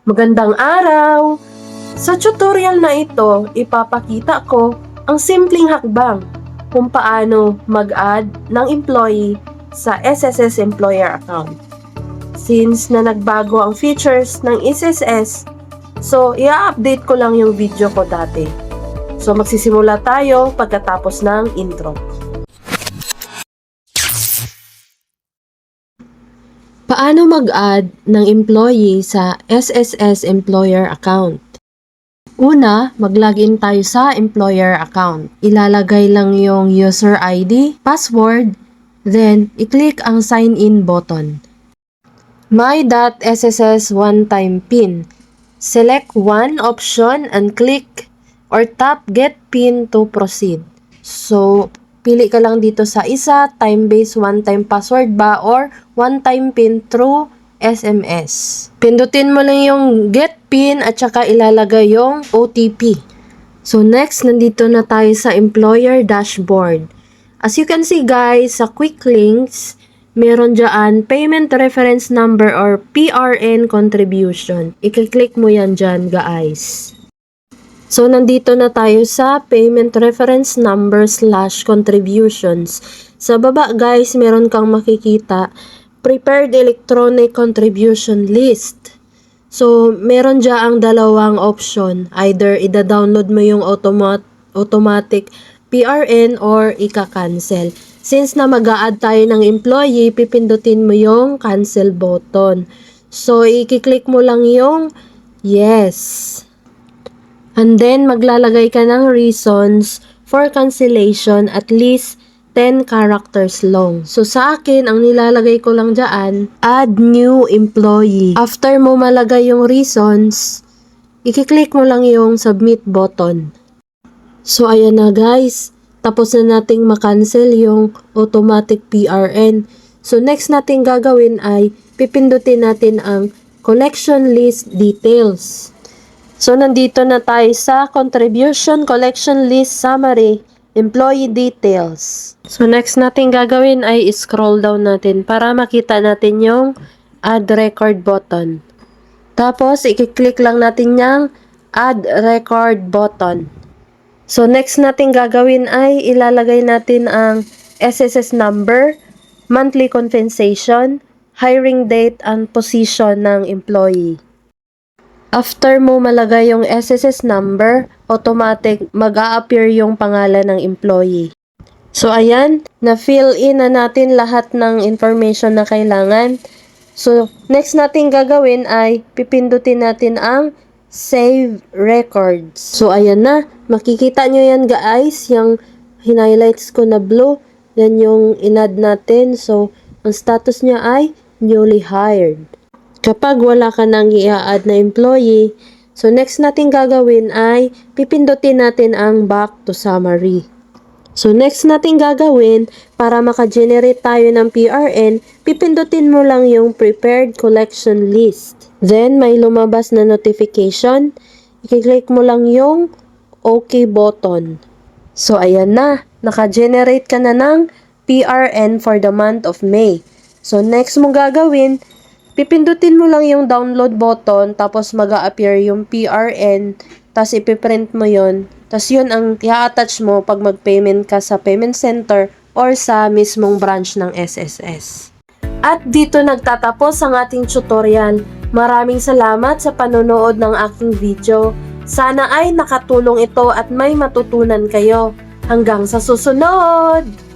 Magandang araw! Sa tutorial na ito, ipapakita ko ang simpleng hakbang kung paano mag-add ng employee sa SSS Employer Account. Since na nagbago ang features ng SSS, so i-update ko lang yung video ko dati. So magsisimula tayo pagkatapos ng intro. Paano mag-add ng employee sa SSS Employer Account? Una, mag-login tayo sa employer account. Ilalagay lang yung user ID, password, then i-click ang sign in button. My.SSS one-time PIN. Select one option and click or tap get PIN to proceed. So, pili ka lang dito sa isa, time-based one-time password ba or one-time PIN through SMS. Pindutin mo lang yung get PIN at saka ilalagay yung OTP. So next, nandito na tayo sa employer dashboard. As you can see guys, sa quick links, meron dyan payment reference number or PRN contribution. I-click mo yan dyan guys. So, nandito na tayo sa payment reference number / contributions. Sa baba guys, meron kang makikita prepared electronic contribution list. So, meron dyan ang dalawang option. Either ida-download mo yung automatic PRN or ika-cancel. Since na mag-a-add tayo ng employee, pipindutin mo yung cancel button. So, i-click mo lang yung yes. And then, maglalagay ka ng reasons for cancellation at least 10 characters long. So, sa akin, ang nilalagay ko lang dyan, add new employee. After mo malagay yung reasons, i-click mo lang yung submit button. So, ayan na guys. Tapos na nating makancel yung automatic PRN. So, next nating gagawin ay pipindutin natin ang collection list details. So, nandito na tayo sa Contribution Collection List Summary, Employee Details. So, next natin gagawin ay scroll down natin para makita natin yung Add Record button. Tapos, i-click lang natin yung Add Record button. So, next natin gagawin ay ilalagay natin ang SSS number, monthly compensation, hiring date, and position ng employee. After mo malagay yung SSS number, automatic mag-a-appear yung pangalan ng employee. So, ayan, na-fill in na natin lahat ng information na kailangan. So, next natin gagawin ay pipindutin natin ang Save Records. So, ayan na. Makikita nyo yan guys, yung highlights ko na blue. Yan yung in-add natin. So, ang status niya ay newly hired. Kapag wala ka nang i-add na employee, so next natin gagawin ay pipindutin natin ang back to summary. So next natin gagawin para maka-generate tayo ng PRN, pipindutin mo lang yung prepared collection list. Then may lumabas na notification, i-click mo lang yung OK button. So ayan na, naka-generate ka na ng PRN for the month of May. So next mong gagawin, pipindutin mo lang yung download button, tapos mag-a-appear yung PRN, tapos ipiprint mo yon. Tapos yun ang i-attach mo pag mag-payment ka sa payment center or sa mismong branch ng SSS. At dito nagtatapos ang ating tutorial. Maraming salamat sa panonood ng aking video. Sana ay nakatulong ito at may matutunan kayo. Hanggang sa susunod!